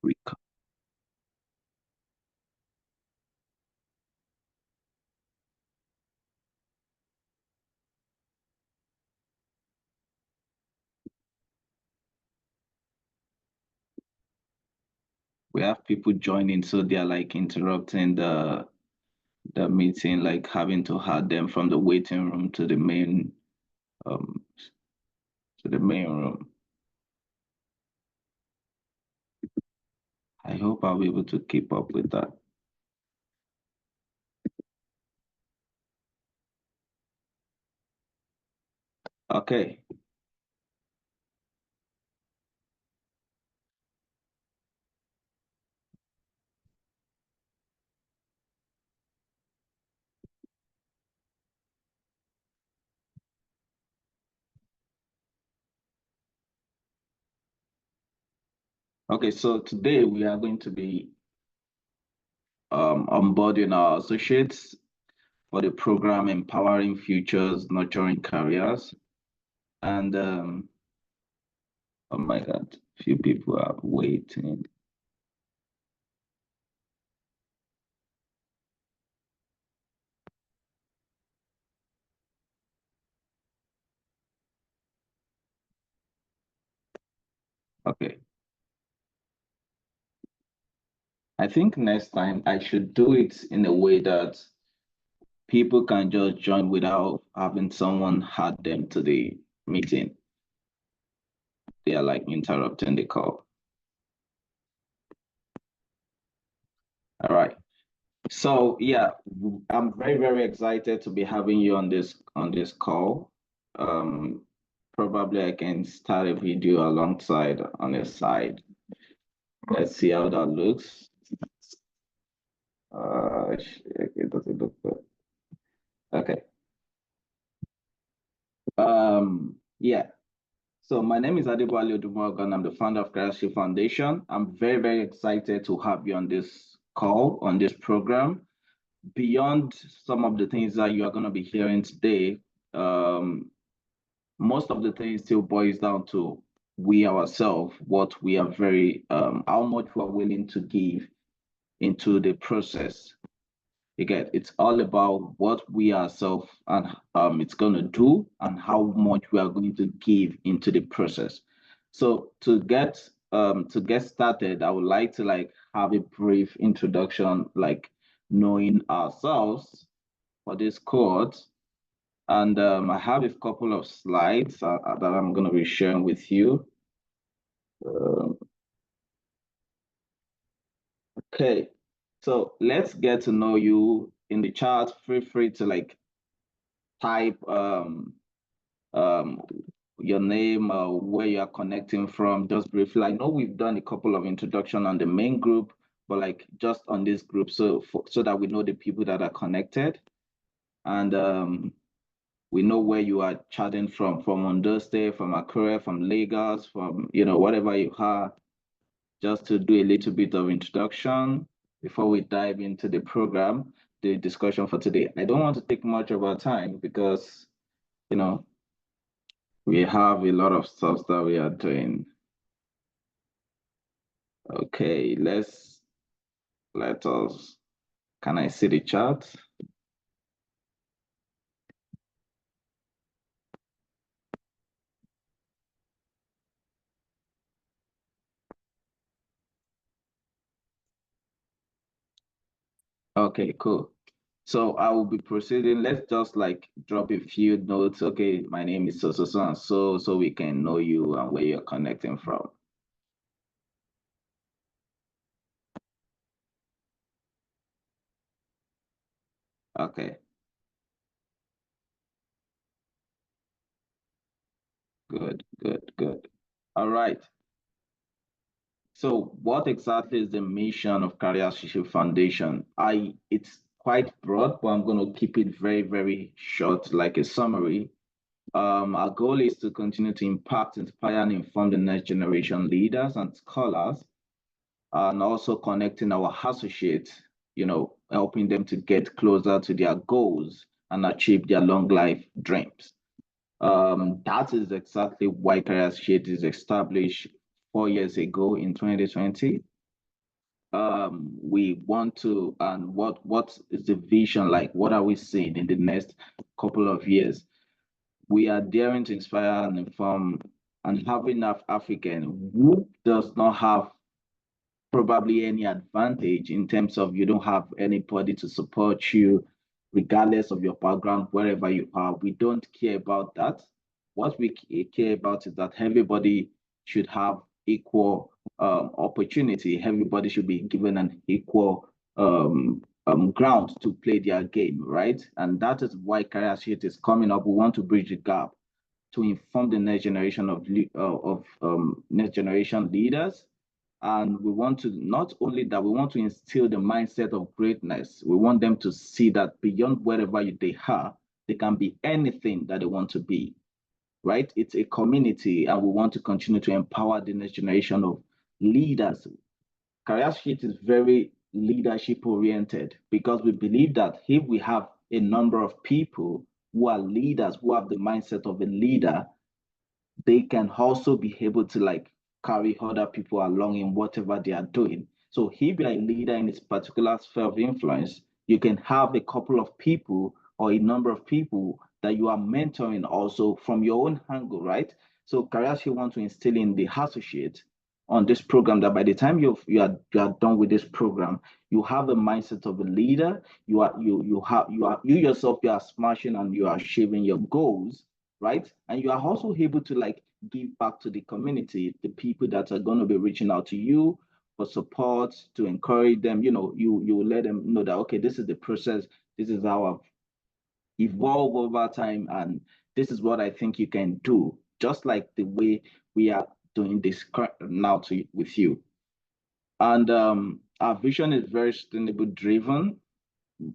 Rec- We have people joining, so they are like interrupting the meeting, like having to add them from the waiting room um to the main room. I hope I'll be able to keep up with that. Okay. Okay, so today we are going to be onboarding our associates for the program Empowering Futures, Nurturing Careers. And oh my God, few people are waiting. Okay. I think next time I should do it in a way that people can just join without having someone add them to the meeting. They are like interrupting the call. All right. So yeah, I'm very, very excited to be having you on this call. Um, Probably I can start a video alongside on the side. Let's see how that looks. It doesn't look good. Okay. Yeah. So my name is Adebowale Odumogan. I'm the founder of Creative Foundation. I'm very, very excited to have you on this call, on this program. Beyond some of the things that you are going to be hearing today, most of the things still boils down to we ourselves, what we are how much we are willing to give into the process. Again, it's all about what we ourselves and it's going to do and how much we are going to give into the process. So to get started, I would like to like have a brief introduction, like knowing ourselves for this cohort. And I have a couple of slides that I'm going to be sharing with you. Um, okay, so let's get to know you in the chat. Feel free to like type um, your name, where you are connecting from, just briefly. I know we've done a couple of introduction on the main group, but like just on this group, so that we know the people that are connected, and we know where you are chatting from Ondo State, from Akure, from Lagos, from whatever you are, just to do a little bit of introduction before we dive into the program, the discussion for today. I don't want to take much of our time because you know we have a lot of stuff that we are doing. Okay, let us, can I see the chart? Okay, cool. So I will be proceeding. Let's just like drop a few notes. Okay, my name is so and so we can know you and where you're connecting from. Okay, good. All right. So what exactly is the mission of Career Leadership Foundation? It's quite broad, but I'm going to keep it very, very short, like a summary. Our goal is to continue to impact, inspire, and inform the next generation leaders and scholars, and also connecting our associates, helping them to get closer to their goals and achieve their long life dreams. That is exactly why Career Associate is established 4 years ago in 2020. we want to, and what is the vision like? What are we seeing in the next couple of years? We are daring to inspire and inform and have enough African who does not have probably any advantage in terms of you don't have anybody to support you, regardless of your background, wherever you are. We don't care about that. What we care about is that everybody should have equal opportunity. Everybody should be given an equal ground to play their game, right? And that is why Career Shield is coming up. We want to bridge the gap to inform the next generation of next generation leaders. And we want to, not only that, we want to instill the mindset of greatness. We want them to see that beyond wherever they are, they can be anything that they want to be, right? It's a community, and we want to continue to empower the next generation of leaders. Career Shift is very leadership oriented because we believe that if we have a number of people who are leaders, who have the mindset of a leader, they can also be able to like carry other people along in whatever they are doing. So if you're a leader in this particular sphere of influence, you can have a couple of people or a number of people that you are mentoring also from your own angle, right? So Karashi want to instill in the associate on this program that by the time you are done with this program, you have a mindset of a leader. You yourself, you are smashing and you are achieving your goals, right? And you are also able to like give back to the community, the people that are going to be reaching out to you for support, to encourage them. You let them know that okay, this is the process, this is how I've evolved over time, and this is what I think you can do. Just like the way we are doing this now with you. And our vision is very sustainable driven.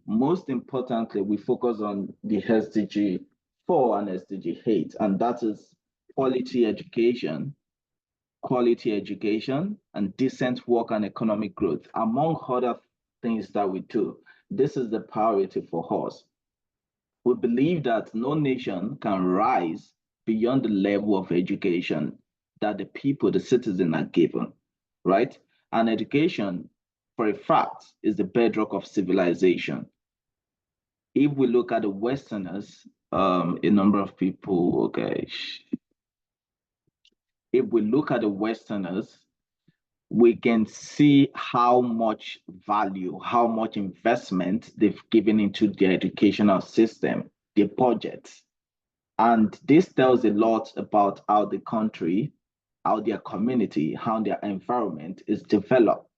Most importantly, we focus on the SDG 4 and SDG 8, and that is quality education, and decent work and economic growth, among other things that we do. This is the priority for us. We believe that no nation can rise beyond the level of education that the people, the citizens, are given, right? And education, for a fact, is the bedrock of civilization. If we look at the Westerners, a number of people, okay, if we look at the Westerners, we can see how much value, how much investment they've given into their educational system, their budgets. And this tells a lot about how the country, how their community, how their environment is developed.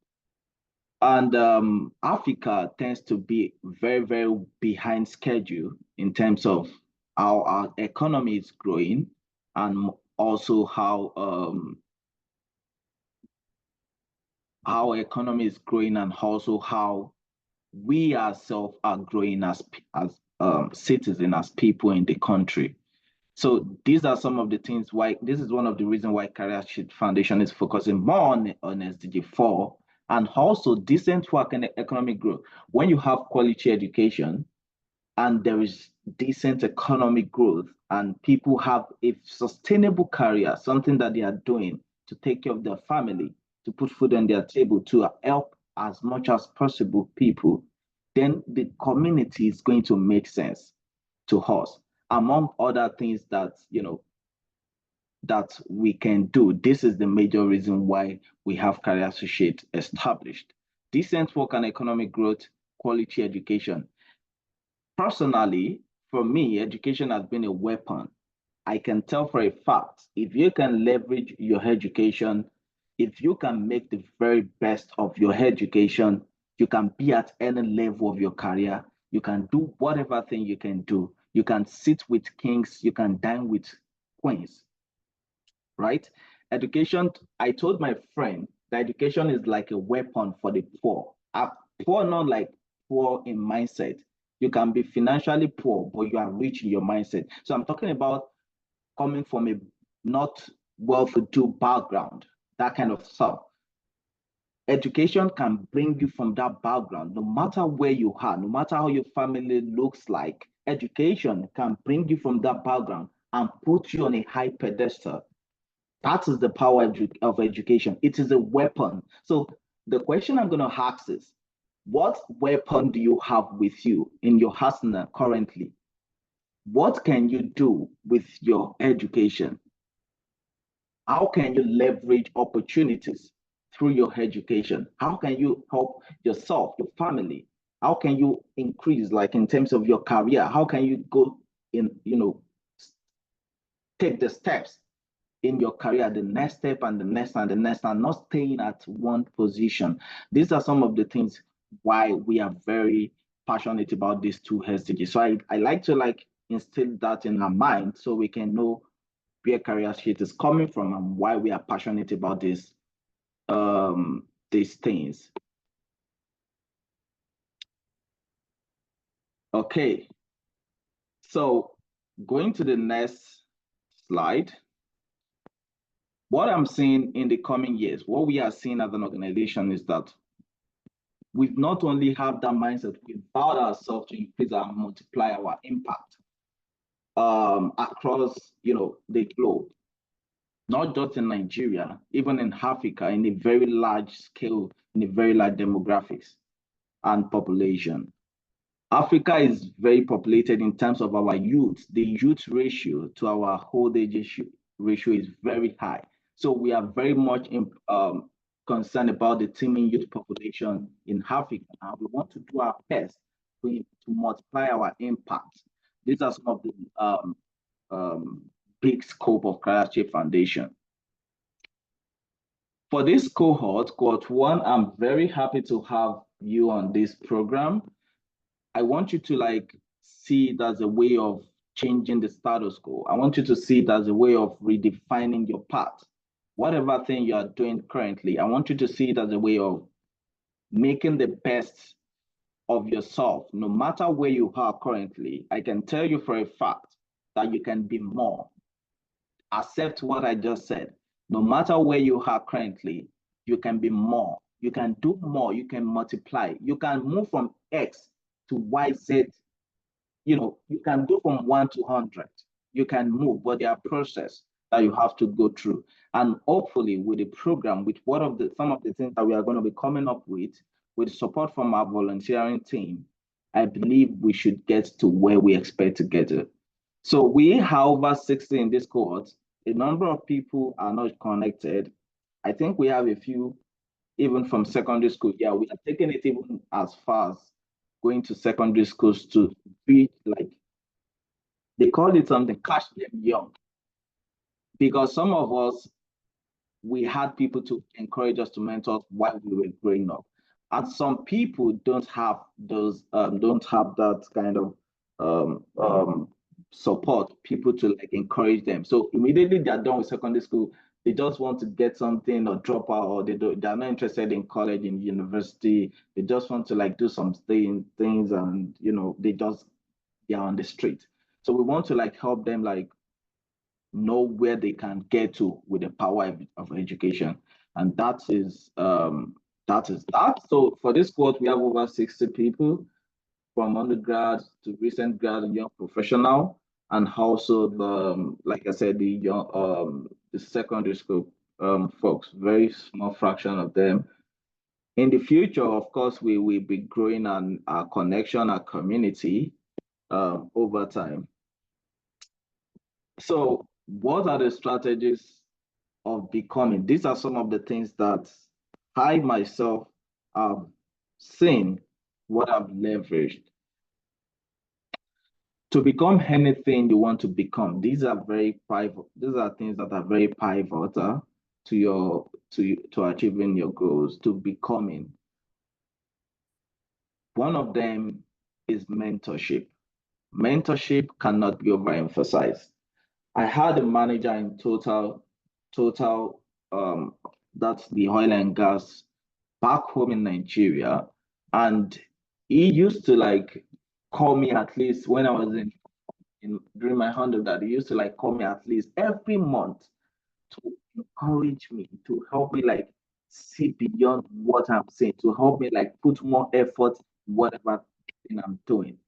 And Africa tends to be very, very behind schedule in terms of how our economy is growing, and also how our economy is growing, and also how we ourselves are growing as citizens, as people in the country. So these are some of the things why this is one of the reasons why Career Shield Foundation is focusing more on SDG 4, and also decent work and economic growth. When you have quality education and there is decent economic growth and people have a sustainable career, something that they are doing to take care of their family, to put food on their table, to help as much as possible people, then the community is going to make sense to us, among other things that that we can do. This is the major reason why we have Career Associate established. Decent work and economic growth, quality education. Personally, for me, education has been a weapon. I can tell for a fact, if you can leverage your education, if you can make the very best of your education, you can be at any level of your career. You can do whatever thing you can do. You can sit with kings, you can dine with queens, right? Education, I told my friend that education is like a weapon for the poor. Poor, not like poor in mindset. You can be financially poor, but you are rich in your mindset. So I'm talking about coming from a not well-to-do background, that kind of stuff. Education can bring you from that background, no matter where you are, no matter how your family looks like. Education can bring you from that background and put you on a high pedestal. That is the power of education. It is a weapon. So The question I'm going to ask is, what weapon do you have with you in your arsenal currently? What can you do with your education? How can you leverage opportunities through your education? How can you help yourself, your family? How can you increase, like in terms of your career? How can you go in, take the steps in your career, the next step and the next and the next, and not staying at one position? These are some of the things why we are very passionate about these two stages. So I like to instill that in our mind so we can know where career shift is coming from and why we are passionate about these things. Okay, so going to the next slide. What I'm seeing in the coming years, what we are seeing as an organization is that we've not only have that mindset, we've vowed ourselves to increase and multiply our impact across the globe, not just in Nigeria, even in Africa, in a very large scale, in a very large demographics and population. Africa is very populated in terms of our youth. The youth ratio to our old age ratio is very high. So we are very much concerned about the teeming youth population in Africa. And we want to do our best to multiply our impact. These are some of the big scope of Career Shape Foundation. For this cohort 1, I'm very happy to have you on this program. I want you to see it as a way of changing the status quo. I want you to see it as a way of redefining your path. Whatever thing you are doing currently, I want you to see it as a way of making the best of yourself. No matter where you are currently, I can tell you for a fact that you can be more. Accept what I just said. No matter where you are currently, you can be more. You can do more. You can multiply. You can move from X to YZ. You can go from 1 to 100. You can move, but there are processes that you have to go through. And hopefully with the program, with some of the things that we are going to be coming up with support from our volunteering team, I believe we should get to where we expect to get to. So we have over 60 in this cohort. A number of people are not connected. I think we have a few even from secondary school. Yeah, we are taking it even as far as going to secondary schools to be they call it something, catch them young. Because some of us, we had people to encourage us to mentor us while we were growing up. And some people don't have that kind of support, people to encourage them. So immediately they're done with secondary school, they just want to get something or drop out, or they're not interested in college, in university. They just want to do some things and they're on the street. So we want to help them know where they can get to with the power of education. And that is that. So for this cohort, we have over 60 people from undergrad to recent grad and young professional, and also like I said, the young the secondary school folks, very small fraction of them. In the future, of course, we will be growing our connection, our community over time. So what are the strategies of becoming? These are some of the things that I myself have seen, what I've leveraged. To become anything you want to become, these are things that are very pivotal to achieving your goals, to becoming. One of them is mentorship. Mentorship cannot be overemphasized. I had a manager in Total, that's the oil and gas back home in Nigeria. And he used to call me at least when I was during my undergrad. He used to call me at least every month to encourage me, to help me see beyond what I'm saying, to help me put more effort in whatever thing I'm doing.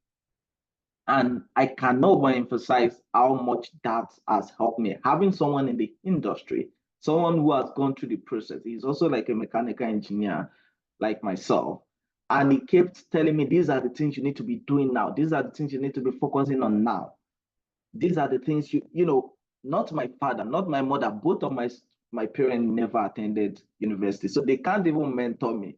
And I cannot overemphasize how much that has helped me. Having someone in the industry, someone who has gone through the process, he's also a mechanical engineer, like myself. And he kept telling me, these are the things you need to be doing now. These are the things you need to be focusing on now. These are the things not my father, not my mother, both of my parents never attended university, so they can't even mentor me.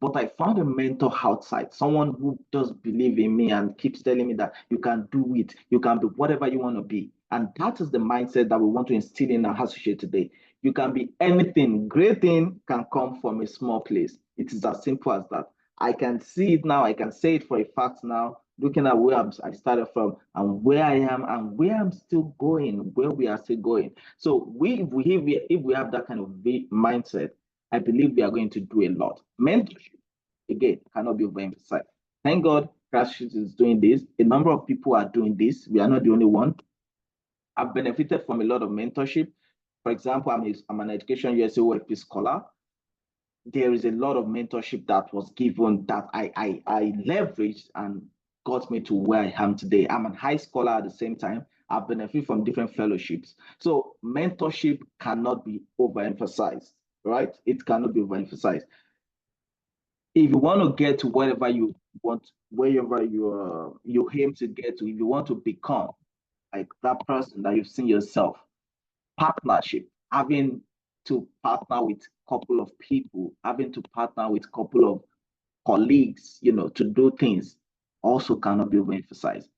But I found a mentor outside, someone who does believe in me and keeps telling me that you can do it, you can be whatever you want to be. And that is the mindset that we want to instill in our associate today. You can be anything. Great thing can come from a small place. It is as simple as that. I can see it now. I can say it for a fact now, looking at where I started from and where I am and where I'm still going, where we are still going. So if we have that kind of mindset, I believe we are going to do a lot. Mentorship, again, cannot be overemphasized. Thank God Crashit is doing this. A number of people are doing this. We are not the only one. I've benefited from a lot of mentorship. For example, I'm an Education USA OFP scholar. There is a lot of mentorship that was given that I leveraged and got me to where I am today. I'm a high scholar at the same time. I benefit from different fellowships. So mentorship cannot be overemphasized, right? It cannot be overemphasized. If you want to get to wherever you want, wherever you aim to get to, if you want to become like that person that you've seen yourself, partnership, having to partner with a couple of people, having to partner with a couple of colleagues, to do things also cannot be overemphasized.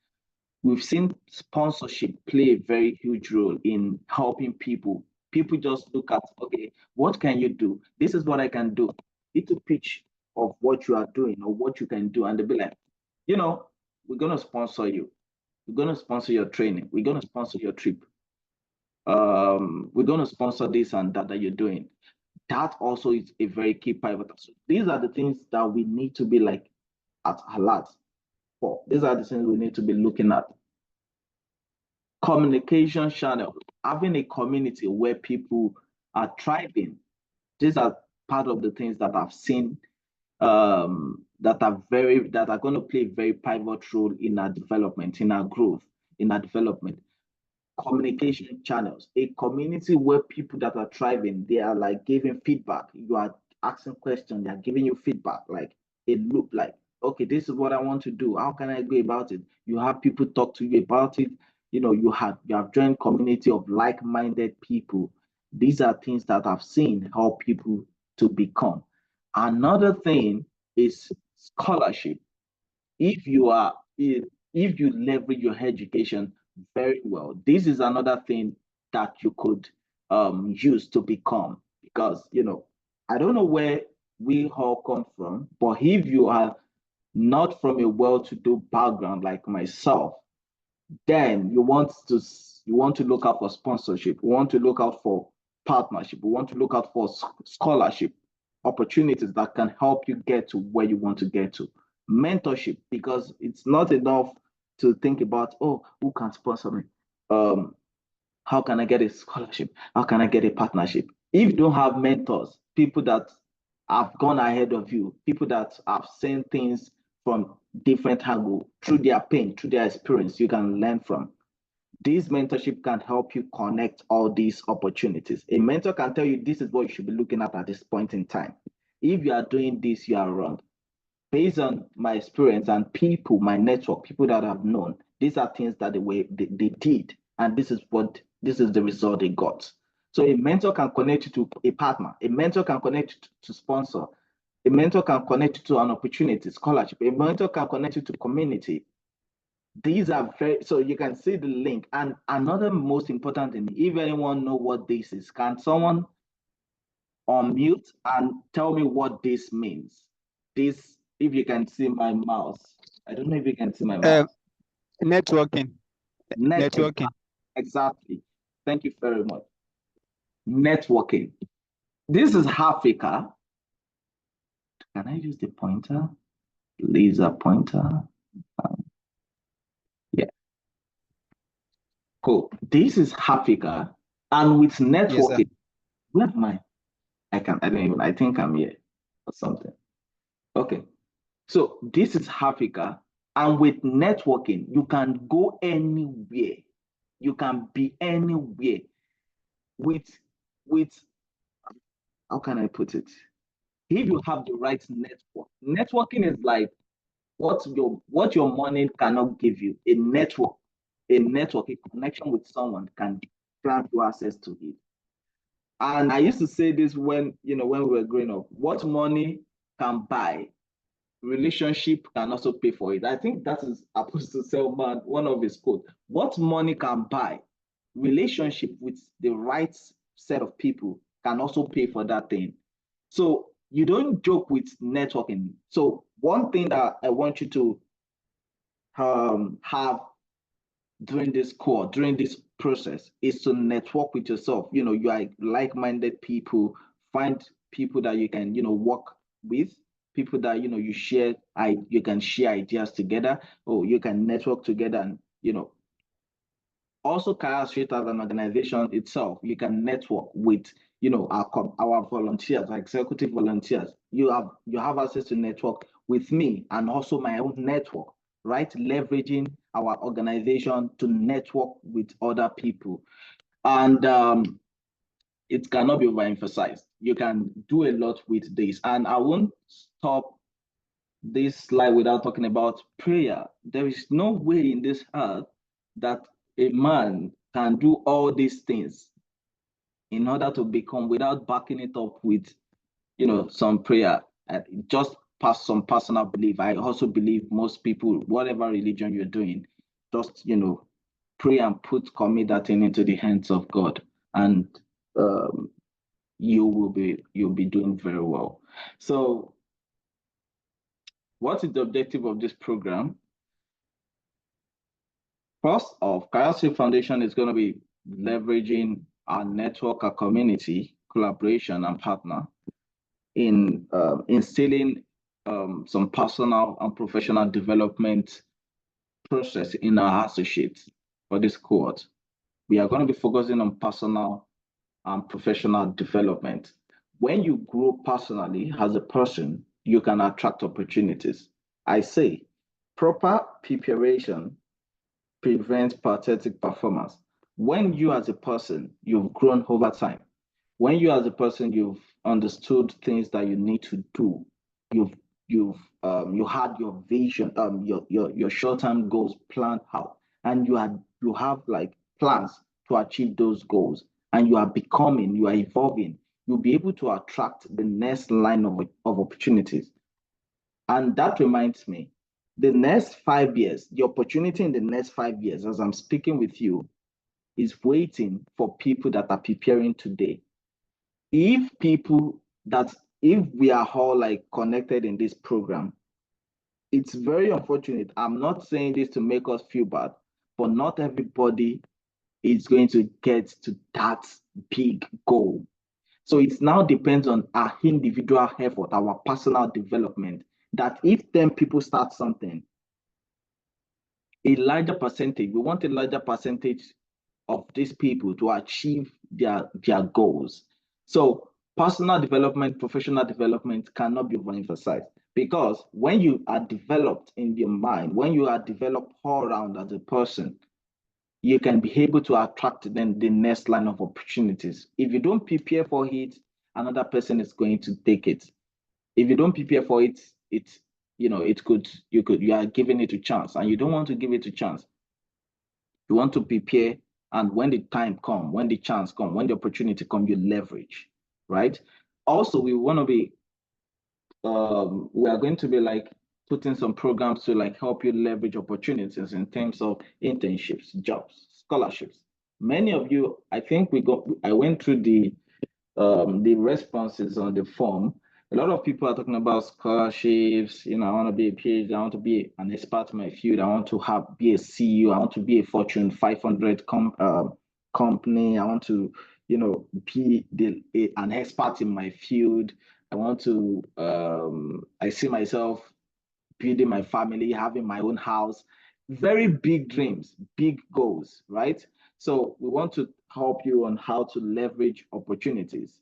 We've seen sponsorship play a very huge role in helping people. People just look at, okay, what can you do? This is what I can do. Little pitch of what you are doing or what you can do. And they'll be like, we're going to sponsor you. We're going to sponsor your training. We're going to sponsor your trip. We're going to sponsor this and that you're doing. That also is a very key pivot. So these are the things that we need to be like at alert for. These are the things we need to be looking at. Communication channel, having a community where people are thriving. These are part of the things that I've seen that are going to play a very pivotal role in our development, in our growth, in our development. Communication channels, a community where people that are thriving, they are like giving feedback. You are asking questions, they are giving you feedback, like a loop, like, okay, this is what I want to do. How can I go about it? You have people talk to you about it. You have joined community of like-minded people. These are things that I've seen help people to become. Another thing is scholarship. If you leverage your education very well, this is another thing that you could use to become, because I don't know where we all come from, but if you are not from a well-to-do background like myself, then you want to look out for sponsorship, you want to look out for partnership, you want to look out for scholarship opportunities that can help you get to where you want to get to. Mentorship, because it's not enough to think about, oh, who can sponsor me? How can I get a scholarship? How can I get a partnership? If you don't have mentors, people that have gone ahead of you, people that have seen things from different angles, through their pain, through their experience, you can learn from. This mentorship can help you connect all these opportunities. A mentor can tell you this is what you should be looking at this point in time. If you are doing this, you are wrong. Based on my experience and my network, people that I've known, these are things that they did, and this is the result they got. So a mentor can connect you to a partner. A mentor can connect you to sponsor. A mentor can connect you to an opportunity, scholarship. A mentor can connect you to community. These are so you can see the link. And another most important thing, if anyone know what this is, can someone unmute and tell me what this means? This, if you can see my mouse. I don't know if you can see my mouse. Networking. Exactly. Thank you very much. Networking. This is Africa. Can I use the pointer? Laser pointer. Yeah. Cool. This is Africa. And with networking, yes, where am I? I think I'm here or something. Okay. So this is Africa. And with networking, you can go anywhere. You can be anywhere with how can I put it? if you have the right network. Networking is like what your money cannot give you. A connection with someone can grant you access to it. And I used to say this when we were growing up. What money can buy, relationship can also pay for it. I think that is Apostle Selman, one of his quotes. What money can buy, relationship with the right set of people can also pay for that thing. So you don't joke with networking. So one thing that I want you to have during this process is to network with yourself. You are like-minded people, find people that you can, work with, people that, you can share ideas together, or you can network together. And, also Kaya Street as an organization itself, you can network with, our volunteers, our executive volunteers. You have access to network with me and also my own network, right? Leveraging our organization to network with other people. And it cannot be overemphasized. You can do a lot with this. And I won't stop this slide without talking about prayer. There is no way in this earth that a man can do all these things in order to become without backing it up with some prayer. Just pass some personal belief. I also believe most people, whatever religion you're doing, just pray and commit that thing into the hands of God, and um, you'll be doing very well. So what is the objective of this program? First off, Kayase Foundation is going to be leveraging our network, our community, collaboration, and partner in instilling some personal and professional development process in our associates for this cohort. We are going to be focusing on personal and professional development. When you grow personally as a person, you can attract opportunities. I say proper preparation prevents pathetic performance. When you as a person, you've grown over time, when you as a person, you've understood things that you need to do, you had your vision, your short-term goals planned out, and you have like plans to achieve those goals, and you are evolving, you'll be able to attract the next line of opportunities. And that reminds me, the next 5 years, the opportunity in the next 5 years, as I'm speaking with you, is waiting for people that are preparing today. If we are all like connected in this program, it's very unfortunate. I'm not saying this to make us feel bad, but not everybody is going to get to that big goal. So it now depends on our individual effort, our personal development, that if 10 people start something, we want a larger percentage of these people to achieve their goals. So personal development, professional development cannot be overemphasized, because when you are developed in your mind, when you are developed all around as a person, you can be able to attract then the next line of opportunities. If you don't prepare for it, another person is going to take it. If you don't prepare for it, you are giving it a chance, and you don't want to give it a chance. You want to prepare, and when the time comes, when the chance comes, when the opportunity comes, you leverage, right? Also, we are going to be like putting some programs to like help you leverage opportunities in terms of internships, jobs, scholarships. Many of you, I think I went through the responses on the form. A lot of people are talking about scholarships. I want to be a PhD. I want to be an expert in my field. I want to be a CEO. I want to be a Fortune 500 company. I want to, be an expert in my field. I want to. I see myself building my family, having my own house. Very big dreams, big goals, right? So we want to help you on how to leverage opportunities.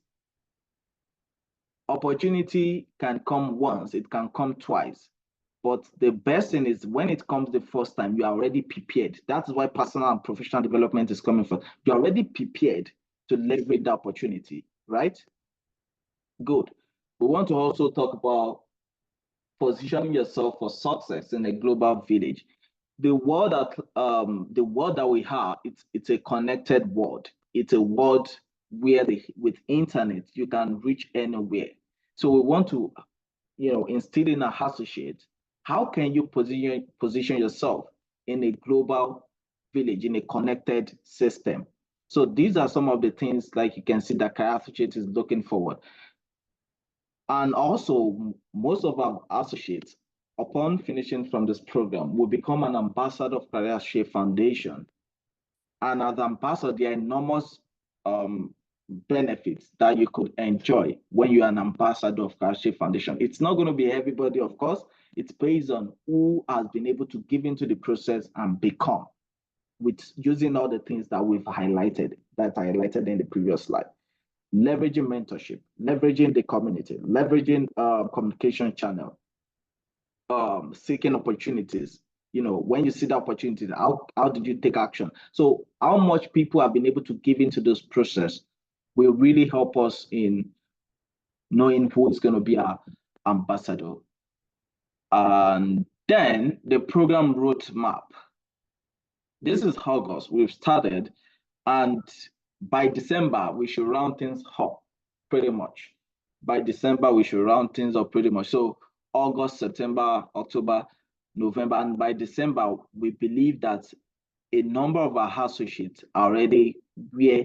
Opportunity can come once, it can come twice. But the best thing is when it comes the first time, you are already prepared. That's why personal and professional development is coming from. You're already prepared to leverage the opportunity, right? Good. We want to also talk about positioning yourself for success in a global village. The world that we have, it's a connected world. It's a world where with internet you can reach anywhere. So we want to, instill in our associate, how can you position yourself in a global village, in a connected system? So these are some of the things, like you can see, that career associate is looking forward. And also, most of our associates, upon finishing from this program, will become an ambassador of Career Shape Foundation. And as ambassador, there are enormous benefits that you could enjoy when you're an ambassador of Career Shape Foundation. It's not going to be everybody, of course. It's based on who has been able to give into the process and become, with using all the things that we've highlighted, that I highlighted in the previous slide. Leveraging mentorship, leveraging the community, leveraging communication channel, seeking opportunities. When you see the opportunities, how did you take action? So how much people have been able to give into this process will really help us in knowing who is going to be our ambassador. And then the program roadmap. This is August. We've started, and by December, we should round things up pretty much. By December, we should round things up pretty much. So August, September, October, November, and by December, we believe that a number of our associates are already where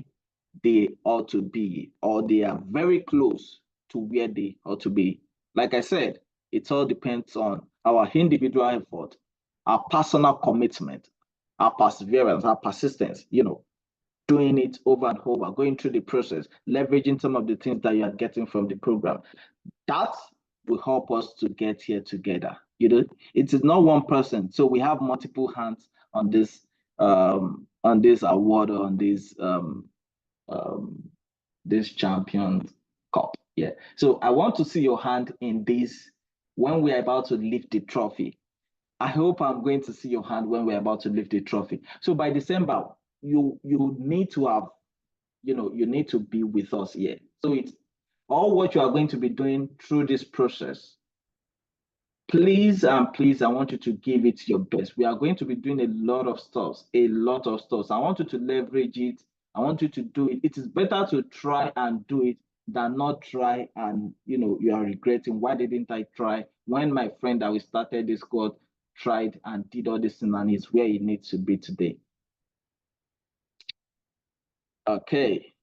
they ought to be, or they are very close to where they ought to be. Like I said, it all depends on our individual effort, our personal commitment, our perseverance, our persistence, doing it over and over, going through the process, leveraging some of the things that you are getting from the program. That will help us to get here together. It is not one person. So we have multiple hands on this award, or on this Champions Cup. Yeah. So I want to see your hand in this when we are about to lift the trophy. I hope I'm going to see your hand when we're about to lift the trophy. So by December, you need to have, you need to be with us here. So it's all what you are going to be doing through this process. Please and please, I want you to give it your best. We are going to be doing a lot of stuff, a lot of stuff. I want you to leverage it. I want you to do it. It is better to try and do it than not try, and you are regretting, why didn't I try, when my friend that we started this squad tried and did all this thing and is where he needs to be today. Okay.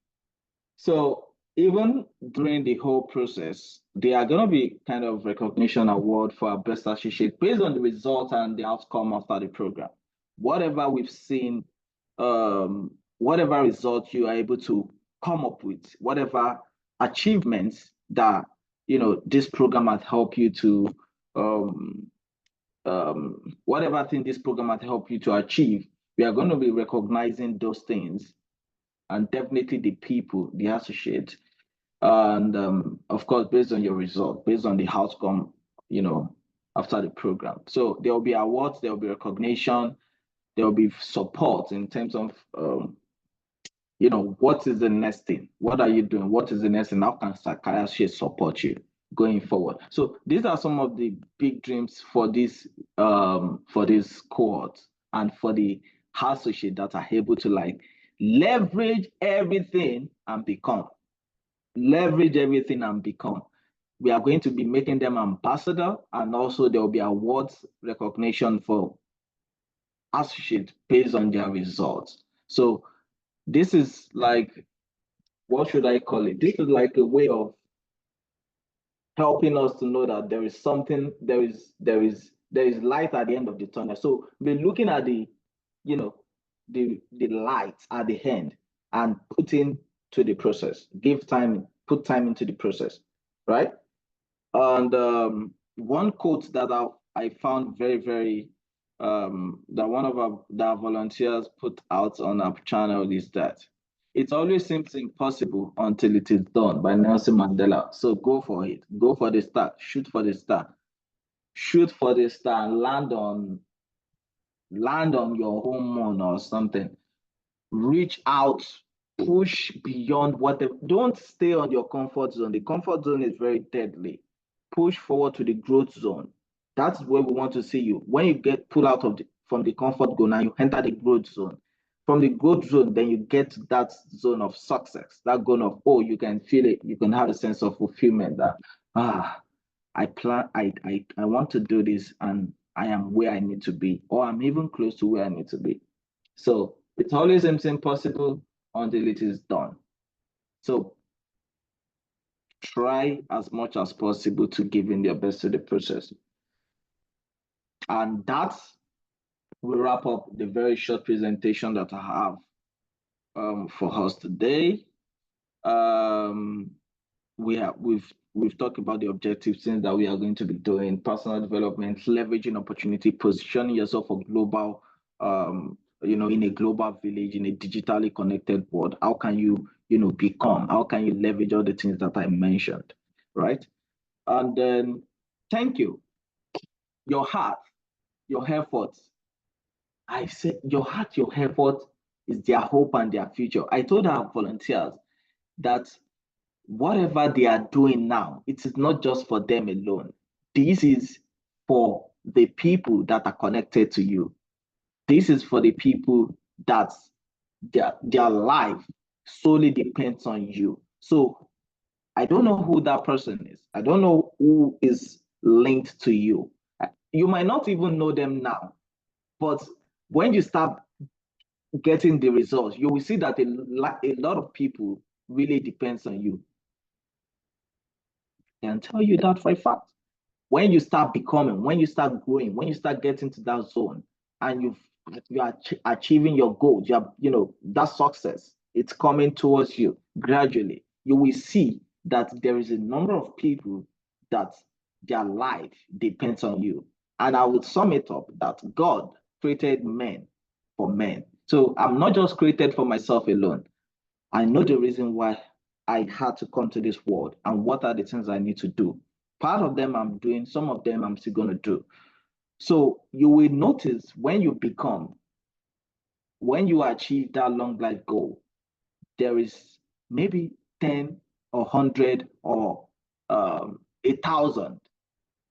So even during the whole process, there are going to be kind of recognition award for our best associate based on the result and the outcome after the program. Whatever we've seen, whatever result you are able to come up with, whatever achievements that this program has helped you to, whatever thing this program has helped you to achieve, we are going to be recognizing those things, and definitely the people, the associates, and of course, based on your result, based on the outcome, after the program. So there will be awards, there will be recognition, there will be support in terms of, what is the next thing? What are you doing? What is the next thing? How can Career support you going forward? So these are some of the big dreams for this cohort, and for the associate that are able to leverage everything and become. Leverage everything and become. We are going to be making them ambassador, and also there will be awards, recognition for associate based on their results. So this is like, what should I call it? This is like a way of helping us to know that there is something, there is light at the end of the tunnel. So we're looking at the light at the end, and put into the process. Give time, put time into the process, right? And one quote that I found very, very that one of our volunteers put out on our channel is that it always seems impossible until it is done, by Nelson Mandela. So go for it. Go for the star. Shoot for the star. Shoot for the star and land on your home moon or something. Reach out push beyond don't stay on your comfort zone. The comfort zone is very deadly. Push forward to the growth zone. That's where we want to see you. When you get pulled out of from the comfort zone and you enter the growth zone. From the growth zone, then you get to that zone of success, that zone of, oh, you can feel it, you can have a sense of fulfillment that, I want to do this and I am where I need to be, or I'm even close to where I need to be. So it always seems impossible until it is done. So try as much as possible to give in your best to the process. And that will wrap up the very short presentation that I have for us today. We've talked about the objectives, things that we are going to be doing, personal development, leveraging opportunity, positioning yourself for global, in a global village, in a digitally connected world. How can you, become? How can you leverage all the things that I mentioned, right? And then, thank you. Your heart, your efforts. I said, your heart, your effort is their hope and their future. I told our volunteers that whatever they are doing now, it is not just for them alone. This is for the people that are connected to you. This is for the people that their life solely depends on you. So I don't know who that person is. I don't know who is linked to you. You might not even know them now, but when you start getting the results, you will see that a lot of people really depends on you. I can tell you that for a fact. When you start becoming, when you start growing, when you start getting to that zone, and you are achieving your goals, that success, it's coming towards you gradually. You will see that there is a number of people that their life depends on you. And I would sum it up that God created men for men. So I'm not just created for myself alone. I know the reason why I had to come to this world and what are the things I need to do. Part of them I'm doing, some of them I'm still going to do. So you will notice when you achieve that long life goal, there is maybe 10 or 100 or 1,000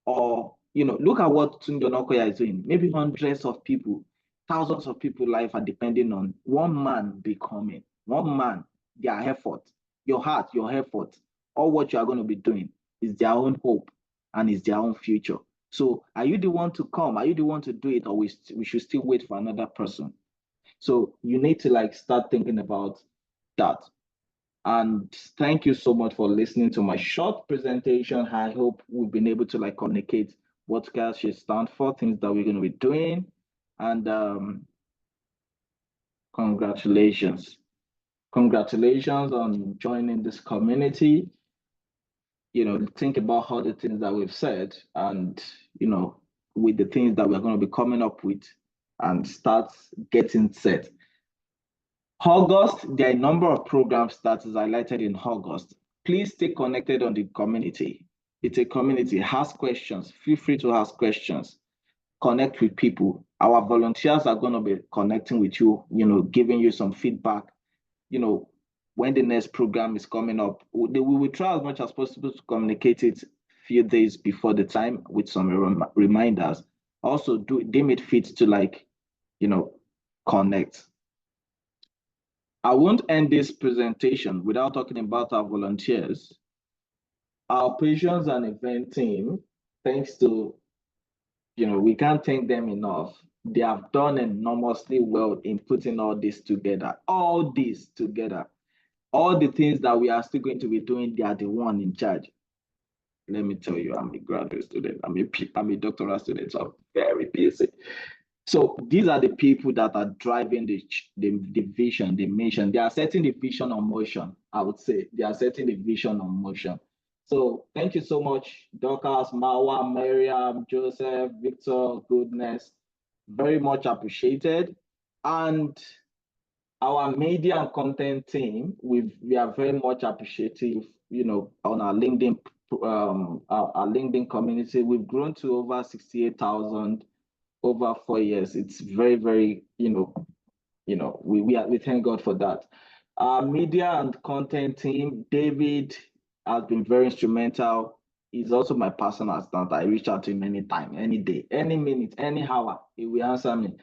or look at what Tunde Okoya is doing. Maybe hundreds of people, thousands of people life are depending on one man becoming, one man, their effort, your heart, your effort, all what you are going to be doing is their own hope and is their own future. So are you the one to come? Are you the one to do it, or we should still wait for another person? So you need to start thinking about that. And thank you so much for listening to my short presentation. I hope we've been able to communicate what CAS should stand for, things that we're going to be doing. And congratulations. Congratulations on joining this community. Think about all the things that we've said and, with the things that we're going to be coming up with and start getting set. August, there are a number of programs that is highlighted in August. Please stay connected on the community. It's a community. Ask questions. Feel free to ask questions. Connect with people. Our volunteers are going to be connecting with you, giving you some feedback. When the next program is coming up, we will try as much as possible to communicate it a few days before the time with some reminders. Also, deem it fit to connect. I won't end this presentation without talking about our volunteers. Our operations and event team, thanks to, we can't thank them enough. They have done enormously well in putting all this together. All the things that we are still going to be doing, they are the one in charge. Let me tell you, I'm a graduate student. I'm a doctoral student, so I'm very busy. So these are the people that are driving the vision, the mission. They are setting the vision on motion, I would say. They are setting the vision on motion. So thank you so much, Dorcas, Mawa, Miriam, Joseph, Victor, Goodness. Very much appreciated. And our media and content team, we are very much appreciative, on our LinkedIn our LinkedIn community. We've grown to over 68,000 over 4 years. It's very, very, we thank God for that. Our media and content team, David, has been very instrumental. He's also my personal assistant. I reach out to him anytime, any day, any minute, any hour. He will answer me.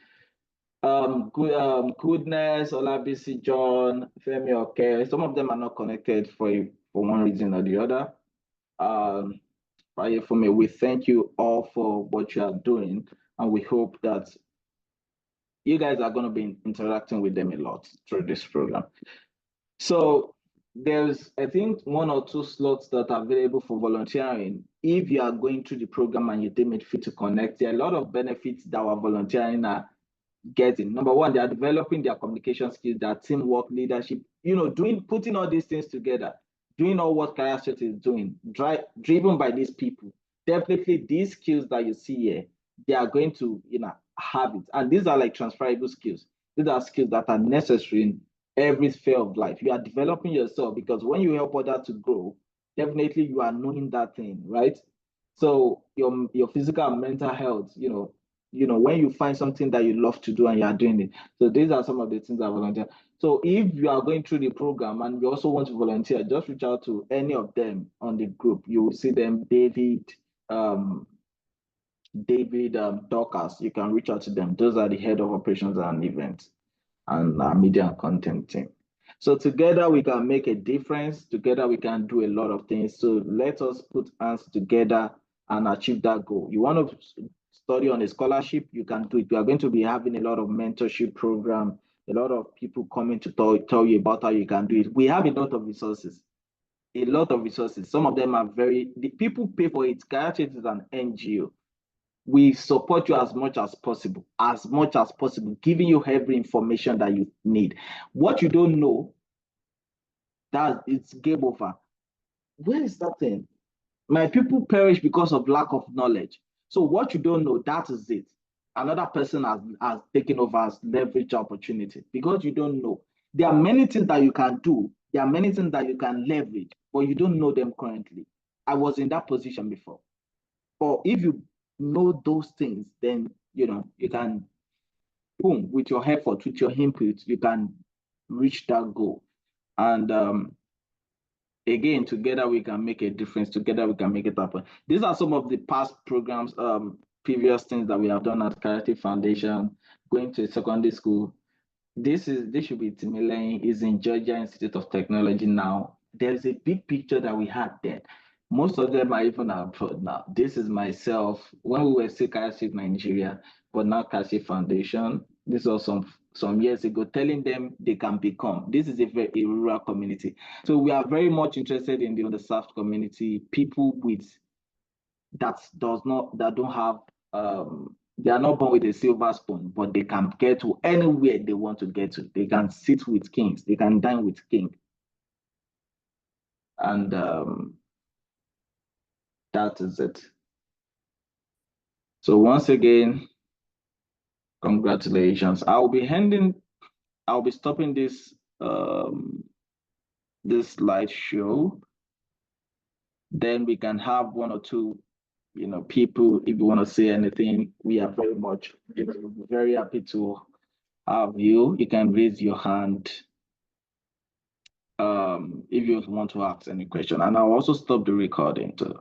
Goodness, Olabisi, John, Femi, okay. Some of them are not connected for one reason or the other. For me, we thank you all for what you are doing, and we hope that you guys are going to be interacting with them a lot through this program. So there's, I think, 1 or 2 slots that are available for volunteering. If you are going through the program and you deem it fit to connect, there are a lot of benefits that our volunteering are getting. Number one, they are developing their communication skills, their teamwork, leadership, putting all these things together, doing all what Career Street is doing, driven by these people. Definitely these skills that you see here, they are going to, have it. And these are like transferable skills. These are skills that are necessary in every sphere of life. You are developing yourself because when you help others to grow, definitely you are knowing that thing, right? So your physical and mental health, when you find something that you love to do and you are doing it. So these are some of the things I volunteer. So if you are going through the program and you also want to volunteer, just reach out to any of them on the group. You will see them, David, Dorcas. You can reach out to them. Those are the head of operations and events and media and content team. So together we can make a difference. Together we can do a lot of things. So let us put hands together and achieve that goal. You want to study on a scholarship, you can do it. We are going to be having a lot of mentorship program, a lot of people coming to tell you about how you can do it. We have a lot of resources. A lot of resources. Some of them are the people pay for it. Cohort is an NGO. We support you as much as possible, giving you every information that you need. What you don't know, that it's game over. Where is that thing? My people perish because of lack of knowledge. So what you don't know, that is it. Another person has taken over, has leveraged opportunity because you don't know. There are many things that you can do. There are many things that you can leverage, but you don't know them currently. I was in that position before. But if you know those things, then you can, boom, with your effort, with your input, you can reach that goal. And again, together we can make a difference. Together we can make it happen. These are some of the past programs, previous things that we have done at Cohort Foundation, going to secondary school. This should be Timileyin, is in Georgia Institute of Technology now. There's a big picture that we had then. Most of them are even abroad now. This is myself when we were still Cohort Nigeria, but now Cohort Foundation. This was some years ago, telling them they can become. This is a very rural community. So we are very much interested in the underserved community, people that don't have they are not born with a silver spoon, but they can get to anywhere they want to get to. They can sit with kings, they can dine with kings. And that is it. So once again, congratulations. I'll be stopping this this slideshow. Then we can have 1 or 2 people, if you want to say anything. We are very much very happy to have you. You can raise your hand if you want to ask any question, and I'll also stop the recording too.